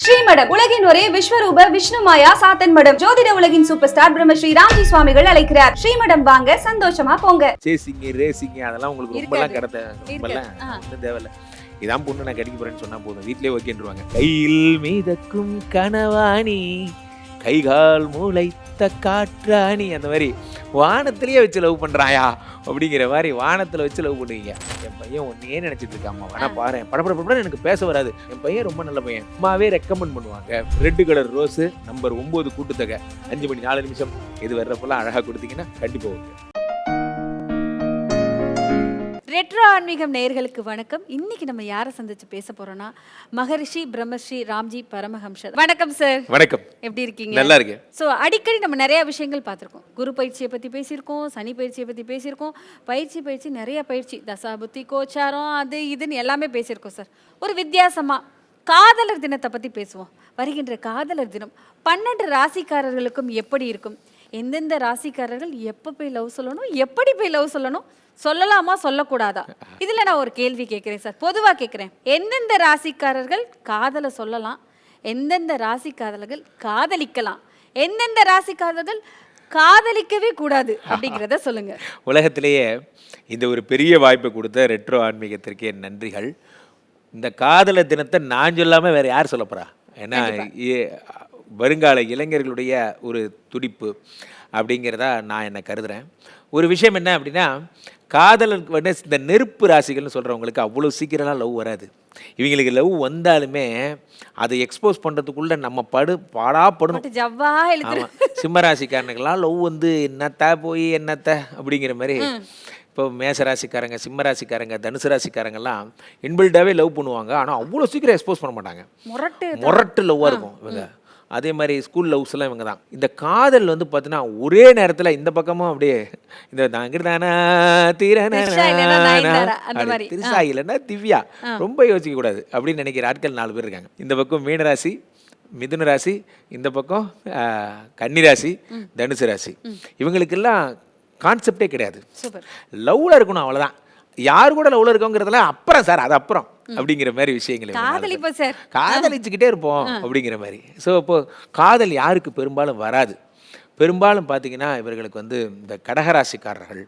ஸ்ரீமடம் உலகின் ஒரே விஸ்வரூப விஷ்ணுமாயா சாத்தன் மடம். ஜோதிட உலகின் சூப்பர் ஸ்டார் பிரம்மஸ்ரீ ராம்ஜி சுவாமிகள் அழைக்கிறார். ஸ்ரீமடம் வாங்க, சந்தோஷமா போங்க. சேசிங் ரேசிங் அதெல்லாம் உங்களுக்கு ரொம்பலாம் ரொம்பலாம் தேவையில்ல. இதான் பொண்ணு நான் கடிக்க போறேன்னு சொன்னா போதும், வீட்லயே ஓகேன்றுவாங்க. கையில் மீதக்கும் கனவாணி, கைகால் மூளைத்த காற்றாணி, அந்த மாதிரி வானத்திலேயே வச்சு லவ் பண்றாயா அப்படிங்கிற மாதிரி வானத்துல வச்சு லவ் பண்ணுவீங்க. என் பையன் ஒன்னே நினைச்சிட்டு இருக்காமா, வேணா பாரு படப்பட எனக்கு பேச வராது, என் பையன் ரொம்ப நல்ல பையன், அம்மாவே ரெக்கமெண்ட் பண்ணுவாங்க. ரெட் கலர் ரோஸ் நம்பர் 9 கூட்டுத்தொகை 5 மணி 4 நிமிஷம் இது வர்றப்பெல்லாம் அழகா கொடுத்தீங்கன்னா கண்டிப்பா ஓகே. ரெட்ரோ ஆன்மீகம் நேயர்களுக்கு வணக்கம். இன்னைக்கு நம்ம யாரை சந்திச்சு பேச போறோம்னா மகரிஷி பிரம்மஸ்ரீ ராம்ஜி பரமஹம்சர். வணக்கம் சார். வணக்கம். எப்படி இருக்கீங்க? நல்லா இருக்கேன். ஸோ அடிக்கடி நம்ம நிறைய விஷயங்கள் பார்த்துருக்கோம். குரு பயிற்சியை பற்றி பேசியிருக்கோம், சனி பயிற்சியை பற்றி பேசியிருக்கோம், பயிற்சி நிறைய பயிற்சி, தசாபுத்தி கோச்சாரம் அது இதுன்னு எல்லாமே பேசியிருக்கோம் சார். ஒரு வித்தியாசமாக காதலர் தினத்தை பற்றி பேசுவோம். வருகின்ற காதலர் தினம் 12 ராசிக்காரர்களுக்கும் எப்படி இருக்கும், எந்தெந்த ராசிக்காரர்கள் எப்போ போய் லவ் சொல்லணும், எப்படி போய் லவ் சொல்லணும், சொல்லலாமா சொல்லக்கூடாதா? இதில் நான் ஒரு கேள்வி கேட்குறேன் சார், பொதுவாக கேட்குறேன். எந்தெந்த ராசிக்காரர்கள் காதலை சொல்லலாம், எந்தெந்த ராசிக்காரர்கள் காதலிக்கலாம், எந்தெந்த ராசிக்காரர்கள் காதலிக்கவே கூடாது அப்படிங்கிறத சொல்லுங்க. உலகத்திலேயே இந்த ஒரு பெரிய வாய்ப்பை கொடுத்த ரெட்ரோ ஆன்மீகத்திற்கு என் நன்றிகள். இந்த காதலர் தினத்தை நான் சொல்லாமல் வேற யார் சொல்ல போறா? ஏன்னா வருங்கால இளைஞர்களுடைய ஒரு துடிப்பு அப்படிங்கிறதா நான் என்ன கருதுகிறேன். ஒரு விஷயம் என்ன அப்படின்னா, காதலருக்கு வந்து இந்த நெருப்பு ராசிகள்னு சொல்கிறவங்களுக்கு அவ்வளோ சீக்கிரம்லாம் லவ் வராது. இவங்களுக்கு லவ் வந்தாலுமே அதை எக்ஸ்போஸ் பண்ணுறதுக்குள்ளே நம்ம பாடாப்படணும். ஆமாம், சிம்ம ராசிக்காரனுக்கெல்லாம் லவ் வந்து என்னத்த போய் என்னத்த அப்படிங்கிற மாதிரி. இப்போ மேச ராசிக்காரங்க, சிம்ம ராசிக்காரங்க, தனுசு ராசிக்காரங்கெல்லாம் இன்பில்டாகவே லவ் பண்ணுவாங்க. ஆனால் அவ்வளோ சீக்கிரம் எக்ஸ்போஸ் பண்ண மாட்டாங்க, முரட்டு லவ்வாக இருக்கும் இவங்க. அதே மாதிரி ஸ்கூல் லவ்ஸ் எல்லாம் இவங்க தான். இந்த காதல் வந்து பார்த்தீங்கன்னா ஒரே நேரத்தில் இந்த பக்கமும் அப்படியே இந்த தாங்கிருதானா திருஷா இல்லைன்னா திவ்யா, ரொம்ப யோசிக்க கூடாது அப்படின்னு நினைக்கிற ஆட்கள் 4 பேர் இருக்காங்க. இந்த பக்கம் மீனராசி, மிதுன ராசி, இந்த பக்கம் கன்னிராசி, தனுசு ராசி. இவங்களுக்கெல்லாம் கான்செப்டே கிடையாது, லவ்ல இருக்கணும் அவ்வளோதான். யாரு கூட லவ்ல இருக்கோங்கிறதுல அப்புறம் சார், அது அப்புறம் அப்படிங்கிற மாதிரி விஷயங்கள் காதலிச்சுக்கிட்டே இருப்போம் அப்படிங்கிற மாதிரி. ஸோ இப்போ காதல் யாருக்கு பெரும்பாலும் வராது. பெரும்பாலும் பார்த்தீங்கன்னா இவர்களுக்கு வந்து இந்த கடகராசிக்காரர்கள்,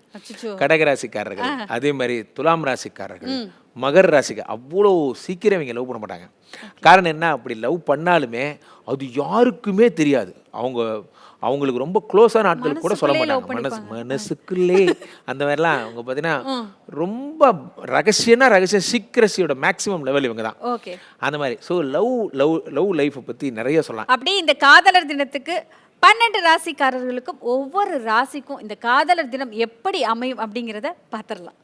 அதே மாதிரி துலாம் ராசிக்காரர்கள், மகர ராசிக்கு அவ்வளோ சீக்கிரம் இவங்க லவ் பண்ண மாட்டாங்க. காரணம் என்ன, அப்படி லவ் பண்ணாலுமே அது யாருக்குமே தெரியாது. அவங்களுக்கு ரொம்ப க்ளோஸான ஆட்களுக்கு கூட சொல்ல மாட்டாங்க, மனசுக்குள்ளே அந்த மாதிரிலாம். அவங்க பார்த்தீங்கன்னா ரொம்ப ரகசியம் சீக்கிரசியோட மேக்ஸிமம் லெவல் இவங்க தான். அந்த மாதிரி. ஸோ லவ் லைஃப்பை பற்றி நிறைய சொல்லலாம். அப்படி இந்த காதலர் தினத்துக்கு 12 ராசிக்காரர்களுக்கும் ஒவ்வொரு ராசிக்கும் இந்த காதலர் தினம் எப்படி அமையும் அப்படிங்கிறத பார்த்துடலாம்.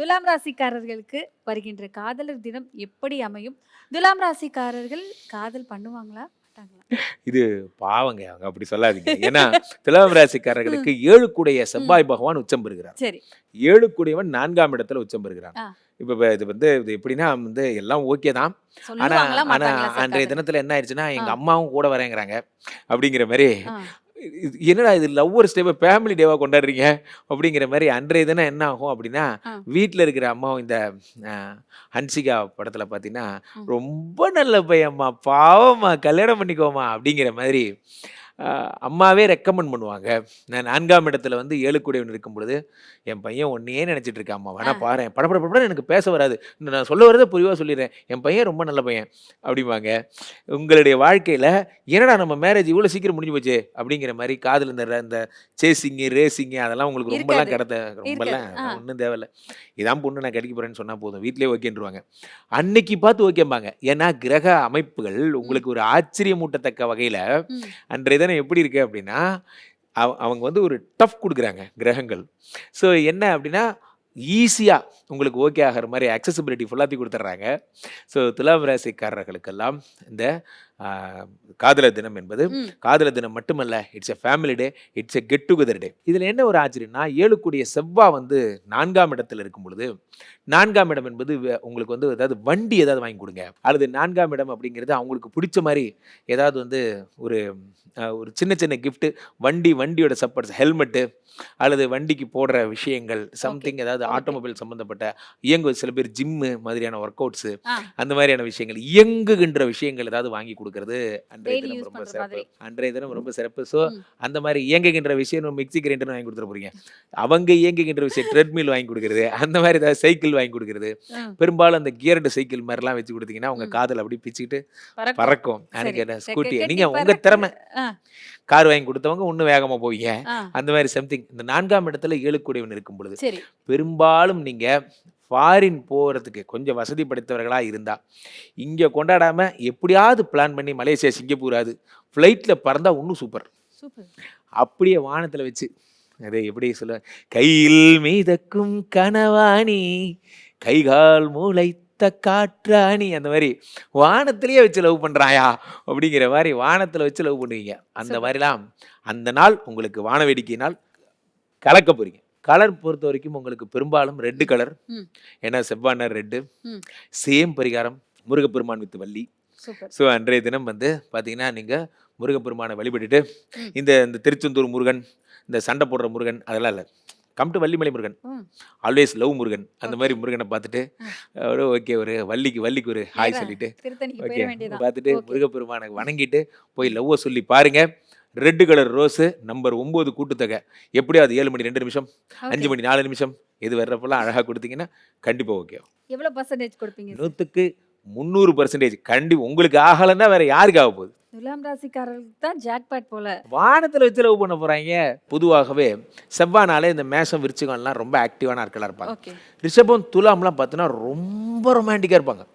துலாம் ராசிக்காரர்களுக்கு வருகின்ற காதலர் தினம் எப்படி அமையும்? துலாம் ராசிக்காரர்கள் காதல் பண்ணுவாங்களா மாட்டாங்களா? இது பாவங்க, அவங்க அப்படி சொல்லாதீங்க. ஏன்னா துலாம் ராசிக்காரர்களுக்கு 7 கூடைய செவ்வாய் பகவான் உச்சம் பெறுகிறார். சரி, 7 கூடையவன் 4ஆம் இடத்துல உச்சம் பெறுகிறான். இப்போ இது வந்து இது எப்படின்னா வந்து எல்லாம் ஓகே தான். ஆனால் அன்றைய தினத்தில் என்ன ஆயிடுச்சுன்னா, எங்கள் அம்மாவும் கூட வரேங்கிறாங்க அப்படிங்கிற மாதிரி. என்னடா இது லவ்வர் டேவை ஃபேமிலி டேவா கொண்டாடுறீங்க அப்படிங்கிற மாதிரி. அன்றைய தினம் என்ன ஆகும் அப்படின்னா, வீட்டில் இருக்கிற அம்மாவும் இந்த ஹன்சிகா படத்தில் பார்த்தீங்கன்னா ரொம்ப நல்ல பையம்மா, பாவம்மா, கல்யாணம் பண்ணிக்கோமா அப்படிங்கிற மாதிரி அம்மாவே ரெக்கமெண்ட் பண்ணுவாங்க. நான் 4ஆம் இடத்துல வந்து 7 கூடையவன் இருக்கும் பொழுது என் பையன் ஒன்னே நினைச்சிட்டு இருக்காம்மா, வேணா பாரு படப்பட எனக்கு பேச வராது, நான் சொல்ல வரதை புரிவா சொல்லிடுறேன், என் பையன் ரொம்ப நல்ல பையன் அப்படிம்பாங்க. உங்களுடைய வாழ்க்கையில் என்னடா நம்ம மேரேஜ் இவ்வளோ சீக்கிரம் முடிஞ்சு போச்சு அப்படிங்கிற மாதிரி காதல் இந்த சேசிங்கு ரேசிங்கு அதெல்லாம் உங்களுக்கு ரொம்பலாம் ரொம்பலாம் ஒன்றும் தேவையில்லை. இதான் பொண்ணு நான் கடிக்க போறேன்னு சொன்னால் போதும், வீட்லேயே ஓகேன்றுவாங்க. அன்னைக்கு பார்த்து ஓகேம்பாங்க. ஏன்னா கிரக அமைப்புகள் உங்களுக்கு ஒரு ஆச்சரியமூட்டத்தக்க வகையில் அன்றைய எப்படி இருக்கு அப்படின்னா, அவங்க வந்து ஒரு டஃப் கொடுக்குறாங்க கிரகங்கள். ஸோ என்ன அப்படின்னா, ஈஸியாக உங்களுக்கு ஓகே ஆகிற மாதிரி அக்சசிபிலிட்டி ஃபுல்லாத்தி கொடுத்துட்றாங்க. ஸோ துலாம் ராசிக்காரர்களுக்கெல்லாம் இந்த காதலர் தினம் என்பது காதலர் தினம் மட்டுமல்ல, it's a family day, it's a get together day. இதில் என்ன ஒரு ஆச்சரியம்னா, 7 கூடிய செவ்வாய் வந்து 4ஆம் இடத்துல இருக்கும் பொழுது, 4ஆம் இடம் என்பது உங்களுக்கு வந்து ஏதாவது வண்டி ஏதாவது வாங்கி கொடுங்க, அல்லது 4ஆம் இடம் அப்படிங்கிறது அவங்களுக்கு பிடிச்ச மாதிரி ஏதாவது வந்து ஒரு ஒரு சின்ன சின்ன கிஃப்ட், வண்டியோட சப்போர்ட்ஸ், ஹெல்மெட்டு அல்லது வண்டிக்கு போடுற விஷயங்கள், சம்திங் ஏதாவது ஆட்டோமொபைல் சம்பந்தப்பட்ட சில பேர் ஜிம்மு மாதிரியான ஒர்க் அவுட்ஸு, அந்த மாதிரியான விஷயங்கள், இயங்குகின்ற விஷயங்கள் ஏதாவது வாங்கி கொடுக்கறது அன்றைய தினம் ரொம்ப சிறப்பு. ஸோ அந்த மாதிரி இயங்குகின்ற விஷயம் மிக்சி கிரைண்டர் வாங்கி கொடுத்துட போறீங்க, அவங்க இயங்குகின்ற விஷயம் ட்ரெட்மில் வாங்கி கொடுக்கறது, அந்த மாதிரி ஏதாவது சைக்கிள் வாங்கி கொடுக்கறது. பெரும்பாலும் அந்த கியர்டு சைக்கிள் மாதிரிலாம் வச்சு கொடுத்தீங்கன்னா உங்க காதல் அப்படி பிச்சுக்கிட்டு பறக்கும். எனக்கு ஸ்கூட்டி, நீங்க உங்க திறமை, கார் வாங்கி கொடுத்தவங்க இன்னும் வேகமா போவீங்க. அந்த மாதிரி சம்திங். இந்த 4ஆம் இடத்துல 7 கூடியவன் இருக்கும் பொழுது பெரும்பாலும் நீங்க ஃபாரின் போகிறதுக்கு கொஞ்சம் வசதி படைத்தவர்களாக இருந்தா இங்கே கொண்டாடாம எப்படியாவது பிளான் பண்ணி மலேசியா, சிங்கப்பூராது ஃப்ளைட்டில் பறந்தா இன்னும் சூப்பர். அப்படியே வானத்தில் வச்சு அது எப்படி சொல்ல, கையில் மீதக்கும் கனவாணி கைகால் மூளைத்த காற்றாணி, அந்த மாதிரி வானத்திலேயே வச்சு லவ் பண்றாயா அப்படிங்கிற மாதிரி வானத்தில் வச்சு லவ் பண்ணுவீங்க. அந்த மாதிரிலாம் அந்த நாள் உங்களுக்கு வான வேடிக்கை நாள் கலக்க போறீங்க. கலர் பொறுத்த வரைக்கும் உங்களுக்கு பெரும்பாலும் ரெட் கலர், ஏன்னா செவ்வாய் ரெட்டு. சேம் பரிகாரம் முருகப்பெருமான் வித் வள்ளி. ஸோ அன்றைய தினம் வந்து பார்த்தீங்கன்னா நீங்கள் முருகப்பெருமானை வழிபட்டுட்டு இந்த திருச்செந்தூர் முருகன், இந்த சண்டை போடுற முருகன் அதெல்லாம் இல்லை, come to Vallimalai Murugan, always love Murugan, அந்த மாதிரி முருகனை பார்த்துட்டு ஓகே ஒரு வள்ளிக்கு ஒரு ஹாய் சொல்லிட்டு ஓகே பார்த்துட்டு முருகப்பெருமானை வணங்கிட்டு போய் லவ்வை சொல்லி பாருங்க. ரெட் கலர் ரோஸு நம்பர் 9 கூட்டுத்தொகை, எப்படியாவது 7 மணி 2 நிமிஷம், 5 மணி 4 நிமிஷம், இது வர்றப்பெல்லாம் அழகாக கொடுத்தீங்கன்னா கண்டிப்பாக ஓகே. எவ்வளோ பர்சன்டேஜ் கொடுப்பீங்க? 100க்கு 300% கண்டிப்பாக. உங்களுக்கு ஆகலைன்னா வேற யாருக்கு ஆக போகுது? துலாம் ராசிக்காரர்களுக்கு தான் ஜாக்பாட் போல. வானத்தில் வச்சு லவ் பண்ண போறாங்க. பொதுவாகவே செவ்வானாலே இந்த மேஷம் விருச்சிகம்லாம் ரொம்ப ஆக்டிவான ஆட்களாக இருப்பாங்க. ரிஷபம் துலாம்லாம் பார்த்தோன்னா ரொம்ப ரொமான்டிக்காக இருப்பாங்க.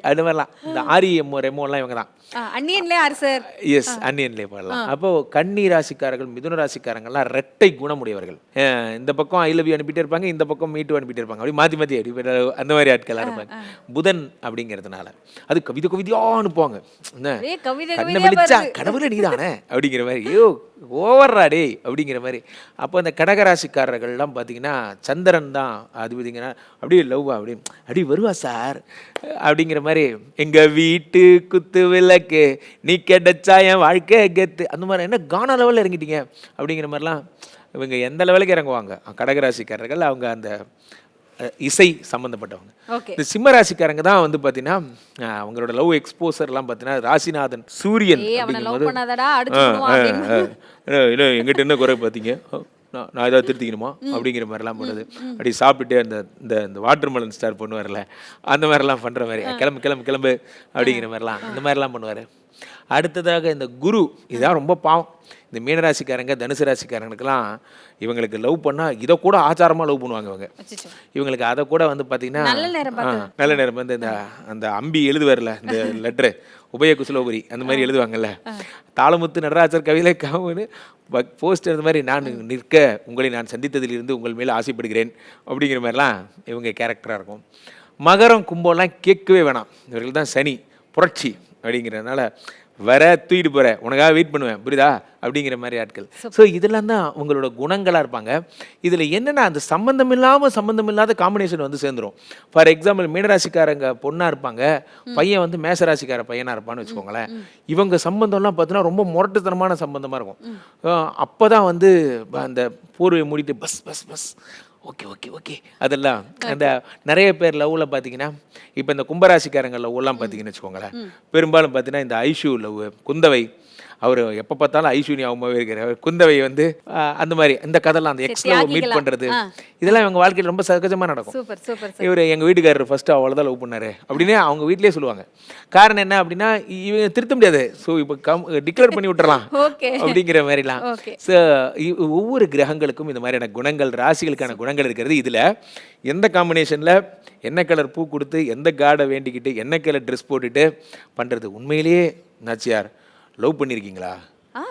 அது மாதிரிலாம் இந்த ஆரியம்மோ ரெமோலாம் இவங்க தான். அன்னியன்லே அரசர். எஸ், அன்னியன்லே பாடலாம். அப்போ கன்னி ராசிக்காரர்கள், மிதுன ராசிக்காரங்கள்லாம் ரெட்டை குணமுடையவர்கள். இந்த பக்கம் ஐ லவ் யூ அனுப்பிட்டே இருப்பாங்க, இந்த பக்கம் மீட்டு அனுப்பிட்டே இருப்பாங்க. அப்படி மாற்றி அந்த மாதிரி ஆட்களாக இருப்பாங்க. புதன் அப்படிங்கிறதுனால அது கவிதையா அனுப்புவாங்க. கண்ணை வெளிச்சா கடவுளே நீதானே அப்படிங்கிற மாதிரி, ஐயோ ஓவர்ராடே அப்படிங்கிற மாதிரி. அப்போ அந்த கடகராசிக்காரர்கள்லாம் பார்த்தீங்கன்னா சந்திரன் தான் அது பார்த்தீங்கன்னா அப்படியே லவ் அப்படி வருவா சார் அப்படிங்கிற மாதிரி, எங்கள் வீட்டு குத்து விளக்கு நீ கிடைச்சா என் வாழ்க்கை கெத்து, அந்த மாதிரி. என்ன கானா லெவலில் இறங்கிட்டீங்க அப்படிங்கிற மாதிரிலாம் இவங்க எந்த லெவலுக்கு இறங்குவாங்க கடகராசிக்காரர்கள். அவங்க அந்த இசை சம்மந்தப்பட்டவங்க. இந்த சிம்மராசிக்காரங்க தான் வந்து பார்த்தீங்கன்னா அவங்களோட லவ் எக்ஸ்போசர்லாம் பார்த்தீங்கன்னா ராசிநாதன் சூரியன் அப்படிங்கும்போது எங்கிட்ட என்ன குறை பார்த்தீங்க, நான் ஏதாவது திருத்திக்கணுமா அப்படிங்கிற மாதிரிலாம் பண்ணுறது. அப்படி சாப்பிட்டுட்டு இந்த வாட்டர் மெலன் ஸ்டார் பொண்ணு வரல அந்த மாதிரிலாம் பண்ணுற மாதிரி, கிளம்பு அப்படிங்கிற மாதிரிலாம் இந்த மாதிரிலாம் பண்ணுவார். அடுத்ததாக இந்த குரு, இதுதான் ரொம்ப பாவம். இந்த மீனராசிக்காரங்க, தனுசு ராசிக்காரங்களுக்கெல்லாம் இவங்களுக்கு லவ் பண்ணால் இதை கூட ஆச்சாரமாக லவ் பண்ணுவாங்க. இவங்களுக்கு அதை கூட வந்து பார்த்தீங்கன்னா நல்ல நேரம் வந்து அந்த அம்பி எழுதுவார்ல இந்த லெட்ரு, உபய குசலோபரி அந்த மாதிரி எழுதுவாங்கல்ல, தாளமுத்து நடராஜர் கவிதை காமனு போஸ்ட் அந்த மாதிரி, நான் நிற்க உங்களை நான் சந்தித்ததிலிருந்து உங்கள் மேலே ஆசைப்படுகிறேன் அப்படிங்கிற மாதிரிலாம் இவங்க கேரக்டராக இருக்கும். மகரம் கும்பம்லாம் கேட்கவே வேணாம், இவர்கள் தான் சனி புரட்சி அப்படிங்கிறதுனால வர தூக்கிட்டு போகிறேன், உனக்காக வெயிட் பண்ணுவேன், புரியுதா அப்படிங்கிற மாதிரி ஆட்கள். ஸோ இதெல்லாம் தான் உங்களோட குணங்களாக இருப்பாங்க. இதில் என்னென்னா அந்த சம்மந்தம் இல்லாத காம்பினேஷன் வந்து சேர்ந்துடும். ஃபார் எக்ஸாம்பிள் மீனராசிக்காரங்க பொண்ணாக இருப்பாங்க, பையன் வந்து மேசராசிக்கார பையனாக இருப்பான்னு வச்சுக்கோங்களேன். இவங்க சம்பந்தம்லாம் பார்த்தீங்கன்னா ரொம்ப முரட்டுத்தனமான சம்பந்தமாக இருக்கும். அப்போ தான் வந்து அந்த போர்வை மூடிட்டு பஸ் பஸ் பஸ் ஓகே அதெல்லாம் அந்த நிறைய பேர் லவ்வில் பார்த்தீங்கன்னா, இப்போ இந்த கும்பராசிக்காரங்க லவ்லாம் பார்த்தீங்கன்னு வச்சுக்கோங்களேன், பெரும்பாலும் பார்த்தீங்கன்னா இந்த ஐஷு லவ், குந்தவை, அவர் எப்போ பார்த்தாலும் ஐஸ்வர்யா அவமாவே இருக்கிறார். குந்தவை வந்து அந்த மாதிரி இந்த கதைலாம் அந்த எக்ஸ் லவ் மீட் பண்ணுறது இதெல்லாம் இவங்க வாழ்க்கையில் ரொம்ப சகஜமாக நடக்கும். இவர் எங்கள் வீட்டுக்காரர் ஃபஸ்ட்டு அவ்வளோதான் லவ் பண்ணார் அப்படின்னு அவங்க வீட்டிலே சொல்லுவாங்க. காரணம் என்ன அப்படின்னா இவங்க திருத்த முடியாது, ஸோ இப்போ டிக்ளேர் பண்ணி விட்டுறலாம் அப்படிங்கிற மாதிரிலாம். ஸோ ஒவ்வொரு கிரகங்களுக்கும் இந்த மாதிரியான குணங்கள், ராசிகளுக்கான குணங்கள் இருக்கிறது. இதில் எந்த காம்பினேஷனில் என்ன கலர் பூ கொடுத்து எந்த காடை வேண்டிக்கிட்டு என்ன கலர் ட்ரெஸ் போட்டுட்டு பண்ணுறது. உண்மையிலேயே நாச்சியார் லவ் பண்ணியிருக்கீங்களா?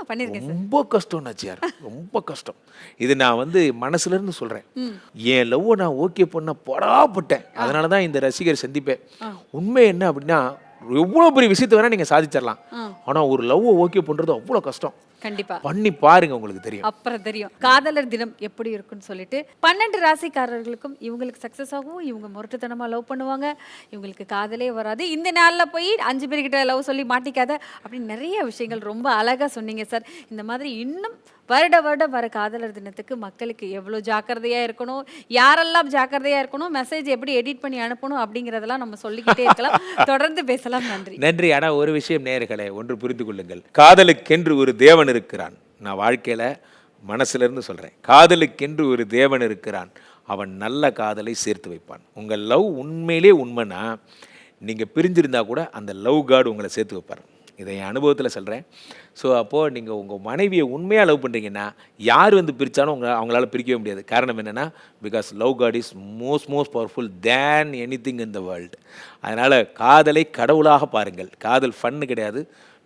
பண்ணிருக்கேன் சார். ரொம்ப கஷ்டம் நாச்சியார், ரொம்ப கஷ்டம். இது நான் வந்து மனசுல இருந்து சொல்றேன். என் லவ் நான் ஓகே பண்ண படாப்பட்டேன். அதனாலதான் இந்த ரசிகர் சந்திப்பேன். உண்மை என்ன அப்படின்னா, எவ்வளவு பெரிய விஷயத்தை வேணா நீங்க சாதிச்சிடலாம். ஆனா ஒரு லவ் ஓகே பண்றது அவ்வளவு கஷ்டம். கண்டிப்பா பண்ணி பாருங்க, உங்களுக்கு தெரியும். அப்புறம் தெரியும் காதலர் தினம் எப்படி இருக்குன்னு சொல்லிட்டு 12 ராசிக்காரர்களுக்கும் இவங்களுக்கு சக்சஸ் ஆகும். இவங்க முரட்டுத்தனமா லவ் பண்ணுவாங்க, இவங்களுக்கு காதலே வராது, இந்த நாள்ல போய் 5 பேர்கிட்ட லவ் சொல்லி மாட்டிக்காத அப்படின்னு நிறைய விஷயங்கள் ரொம்ப அழகா சொன்னீங்க சார். இந்த மாதிரி இன்னும் வருடம் வர காதலர் தினத்துக்கு மக்களுக்கு எவ்வளோ ஜாக்கிரதையா இருக்கணும், யாரெல்லாம் ஜாக்கிரதையா இருக்கணும், மெசேஜ் எப்படி எடிட் பண்ணி அனுப்பணும் அப்படிங்கிறதெல்லாம் நம்ம சொல்லிக்கிட்டே இருக்கலாம். தொடர்ந்து பேசலாம். நன்றி. நன்றி. ஆனா ஒரு விஷயம் நேயர்களே, ஒன்று புரிந்து கொள்ளுங்கள். காதலுக்கென்று ஒரு தேவன் இருக்கிறான். நான் வாழ்க்கையில மனசுல இருந்து சொல்றேன். காதலுக்கென்று ஒரு தேவன் இருக்கிறான். அவன் நல்ல காதலை சேர்த்து வைப்பான். உங்க லவ் உண்மையிலே உண்மைனா, நீங்க பிரிஞ்சிருந்தா கூட அந்த லவ் காட் உங்களை சேர்த்து வைப்பார். இதை என் அனுபவத்தில் சொல்கிறேன். ஸோ அப்போது நீங்கள் உங்கள் மனைவியை உண்மையாக லவ் பண்ணுறீங்கன்னா, யார் வந்து பிரித்தாலும் அவங்களால பிரிக்கவே முடியாது. காரணம் என்னென்னா, because love god is most powerful than anything in the world. அதனால் காதலை கடவுளாக பாருங்கள். காதல் ஃபன்னு கிடையாது,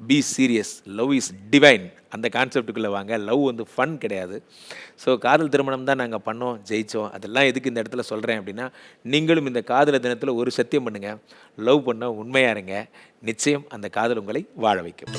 be serious. Love is divine. அந்த கான்செப்டுக்குள்ளே வாங்க. லவ் வந்து ஃபன் கிடையாது. ஸோ காதல் திருமணம் தான் நாங்கள் பண்ணோம், ஜெயித்தோம். அதெல்லாம் எதுக்கு இந்த இடத்துல சொல்கிறேன் அப்படின்னா, நீங்களும் இந்த காதல் தினத்தில் ஒரு சத்தியம் பண்ணுங்கள். லவ் பண்ண உண்மையாக இருங்க. நிச்சயம் அந்த காதல் உங்களை வாழ வைக்கும்.